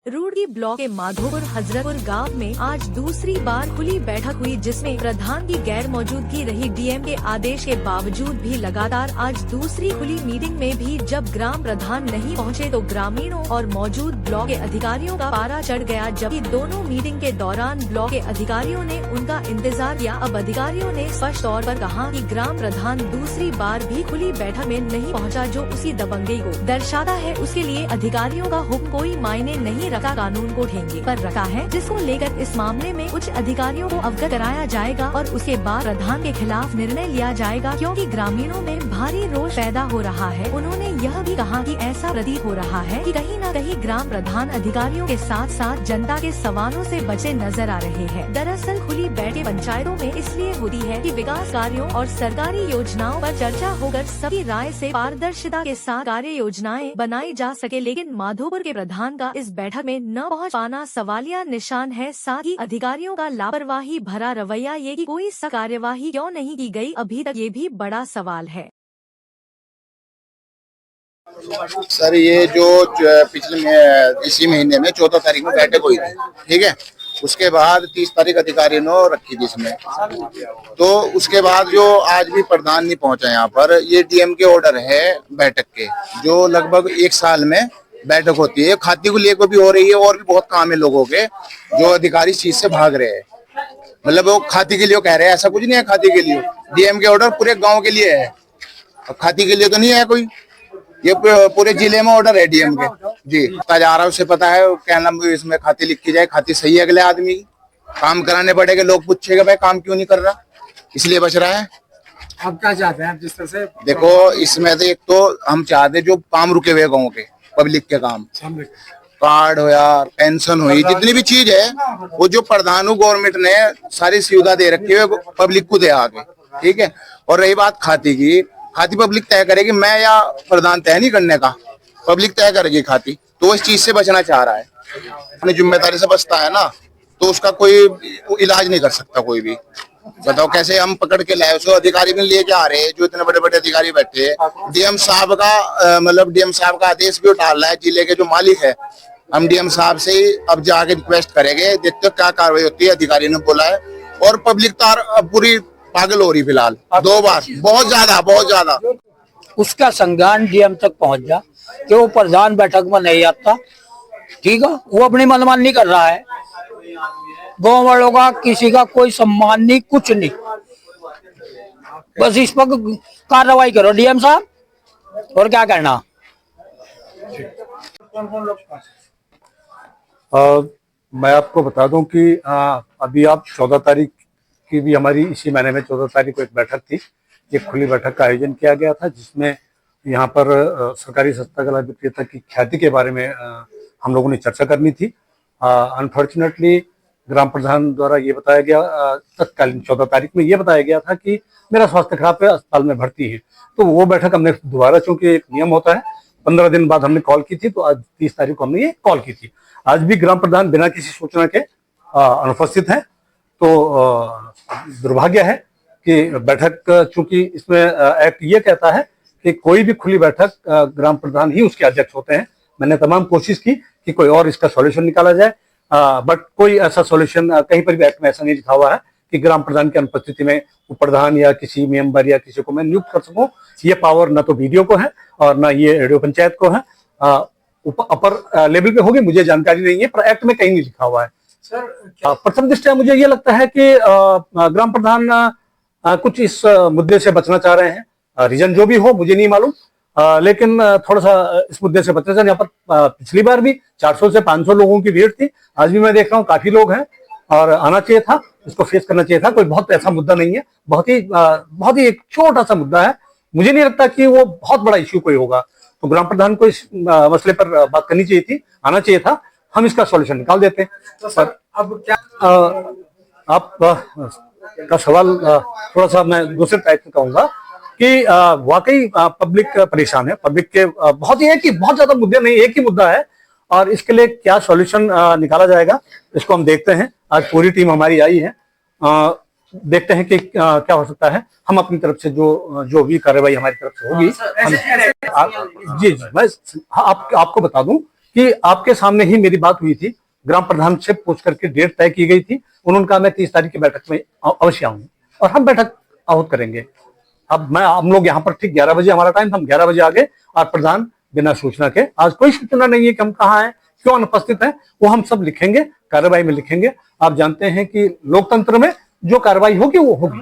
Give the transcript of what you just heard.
Roorkee block के माधोपुर हजरतपुर गांव में आज दूसरी बार खुली बैठक हुई, जिसमें प्रधान की गैर मौजूदगी रही। डीएम के आदेश के बावजूद भी लगातार आज दूसरी खुली मीटिंग में भी जब ग्राम प्रधान नहीं पहुंचे तो ग्रामीणों और मौजूद ब्लॉक के अधिकारियों का पारा चढ़ गया। जबकि दोनों मीटिंग के दौरान ब्लॉक के अधिकारियों ने उनका इंतजार किया। अब अधिकारियों ने स्पष्ट तौर पर कहा कि ग्राम प्रधान दूसरी बार भी खुली बैठक में नहीं पहुँचा, जो उसी दबंगई को दर्शाता है। उसके लिए अधिकारियों का हुक्म कोई मायने नहीं रखा, कानून को ठेंगे पर रखा है, जिसको लेकर इस मामले में उच्च अधिकारियों को अवगत कराया जाएगा और उसके बाद प्रधान के खिलाफ निर्णय लिया जाएगा, क्योंकि ग्रामीणों में भारी रोष पैदा हो रहा है। उन्होंने यह भी कहा कि ऐसा प्रतीत हो रहा है कि कहीं न कहीं ग्राम प्रधान अधिकारियों के साथ साथ जनता के सवालों से बचे नजर आ रहे हैं। दरअसल खुली बैठकें पंचायतों में इसलिए होती है कि विकास कार्यों और सरकारी योजनाओं पर चर्चा होकर सभी राय से पारदर्शिता के साथ कार्य योजनाएं बनाई जा सके, लेकिन माधोपुर के प्रधान का इस बैठक में न पहुंच पाना सवालिया निशान है। साथ ही अधिकारियों का लापरवाही भरा रवैया, ये कि कोई सख्त कार्यवाही क्यों नहीं की गई, अभी तक ये भी बड़ा सवाल है। सर, ये जो पिछले इसी महीने में 14 तारीख में बैठक हुई थी, ठीक है। उसके बाद 30 तारीख अधिकारी ने रखी थी इसमें, तो उसके बाद जो आज भी प्रधान नहीं पहुंचा यहाँ पर, ये डीएम के ऑर्डर है बैठक के, जो लगभग 1 साल में बैठक होती है। खाती को लेकर भी हो रही है और भी बहुत काम है लोगों के, जो अधिकारी इस चीज से भाग रहे हैं। मतलब वो खाती के लिए कह रहे हैं, ऐसा कुछ नहीं है। खाती के लिए डीएम के ऑर्डर पूरे गांव के लिए है, खाती के लिए तो नहीं है कोई। ये पूरे जिले में ऑर्डर है डीएम के जी। जा रहा है, उसे पता है क्या नाम इसमें खाती लिखी जाए। खाती सही है, अगले आदमी की काम कराने पड़ेगा। लोग पूछेगा भाई काम क्यों नहीं कर रहा, इसलिए बच रहा है। आप क्या चाहते हैं? जिस तरह से देखो, इसमें तो एक तो हम चाहते हैं जो काम रुके हुए गाँव के पब्लिक के काम, कार्ड हो या पेंशन हुई, जितनी भी चीज है वो जो प्रधान गवर्नमेंट ने सारी सुविधा दे रखी है पब्लिक को दे आगे, ठीक है। और रही बात खाती की, खाती पब्लिक तय करेगी, मैं या प्रधान तय नहीं करने का, पब्लिक तय करेगी खाती। तो वो इस चीज से बचना चाह रहा है, अपनी जिम्मेदारी से बचता है ना, तो उसका कोई इलाज नहीं कर सकता कोई भी। बताओ कैसे हम पकड़ के लाए उसको, अधिकारी भी लेके आ रहे हैं, जो इतने बड़े बड़े अधिकारी बैठे हैं। डीएम साहब का मतलब डीएम साहब का आदेश भी उठा रहा है जिले के जो मालिक है। हम डीएम साहब से ही अब जाके रिक्वेस्ट करेंगे, देखते हो क्या कार्रवाई होती है। अधिकारी ने बोला है और पब्लिक तो पूरी पागल हो रही फिलहाल, 2 बार बहुत ज्यादा। उसका संज्ञान डीएम तक पहुंच जा कि वो प्रधान बैठक में नहीं आता, ठीक है। वो अपनी मनमानी कर रहा है, गाँव वालों का किसी का कोई सम्मान नहीं, कुछ नहीं। बस इस पर कार्रवाई करो डीएम साहब, और क्या करना। मैं आपको बता दूं कि अभी आप 14 तारीख की भी हमारी इसी महीने में 14 तारीख को एक बैठक थी। एक खुली बैठक का आयोजन किया गया था, जिसमें यहाँ पर सरकारी सस्ता गला विक्रेता की ख्याति के बारे में हम लोगों ने चर्चा करनी थी। अनफॉर्चुनेटली ग्राम प्रधान द्वारा ये बताया गया, तत्कालीन 14 तारीख में ये बताया गया था कि मेरा स्वास्थ्य खराब है, अस्पताल में भर्ती है। तो वो बैठक हमने दोबारा, चूंकि एक नियम होता है, 15 दिन बाद हमने कॉल की थी, तो आज 30 तारीख को हमने ये कॉल की थी। आज भी ग्राम प्रधान बिना किसी सूचना के अनुपस्थित है। तो दुर्भाग्य है कि बैठक, चूंकि इसमें एक्ट ये कहता है कि कोई भी खुली बैठक ग्राम प्रधान ही उसके अध्यक्ष होते हैं। मैंने तमाम कोशिश की कि कोई और इसका सॉल्यूशन निकाला जाए, बट कोई ऐसा सॉल्यूशन कहीं पर भी एक्ट में ऐसा नहीं लिखा हुआ है कि ग्राम प्रधान की अनुपस्थिति में प्रधान या किसी मेंबर या किसी को मैं नियुक्त कर सकूं। ये पावर न तो बीडीओ को है और न ये रेडियो पंचायत को है। अपर लेवल पे होगी, मुझे जानकारी नहीं है, पर एक्ट में कहीं नहीं लिखा हुआ है। प्रथम दृष्टया मुझे ये लगता है कि ग्राम प्रधान कुछ इस मुद्दे से बचना चाह रहे हैं। रीजन जो भी हो मुझे नहीं मालूम, लेकिन थोड़ा सा इस मुद्दे से बचना चाहिए। यहाँ पर पिछली बार भी 400 से 500 लोगों की भीड़ थी, आज भी मैं देख रहा हूँ काफी लोग हैं, और आना चाहिए था, इसको फेस करना चाहिए था। कोई बहुत ऐसा मुद्दा नहीं है, बहुत ही एक छोटा सा मुद्दा है। मुझे नहीं लगता कि वो बहुत बड़ा इश्यू कोई होगा। तो ग्राम प्रधान को इस मसले पर बात करनी चाहिए थी, आना चाहिए था, हम इसका सॉल्यूशन निकाल देते हैं। तो सर अब क्या आप का सवाल थोड़ा सा मैं दूसरे टाइप में कहूंगा कि वाकई पब्लिक परेशान है। पब्लिक के बहुत ज्यादा मुद्दे नहीं, एक ही मुद्दा है, और इसके लिए क्या सॉल्यूशन निकाला जाएगा इसको हम देखते हैं। आज पूरी टीम हमारी आई है, देखते हैं कि क्या हो सकता है। हम अपनी तरफ से जो भी कार्रवाई हमारी तरफ से होगी, जी मैं आपको बता दूं कि आपके सामने ही मेरी बात हुई थी, ग्राम प्रधान से पूछ करके डेट तय की गई थी। उन्होंने कहा मैं 30 तारीख की बैठक में अवश्य आऊंगा और हम बैठक आहूत करेंगे। अब हम लोग यहाँ पर ठीक 11 बजे हमारा टाइम, हम 11 बजे आ गए और प्रधान बिना सूचना के, आज कोई सूचना नहीं है कि हम कहाँ हैं, क्यों अनुपस्थित हैं, वो हम सब लिखेंगे, कार्रवाई में लिखेंगे। आप जानते हैं कि लोकतंत्र में जो कार्रवाई होगी वो होगी।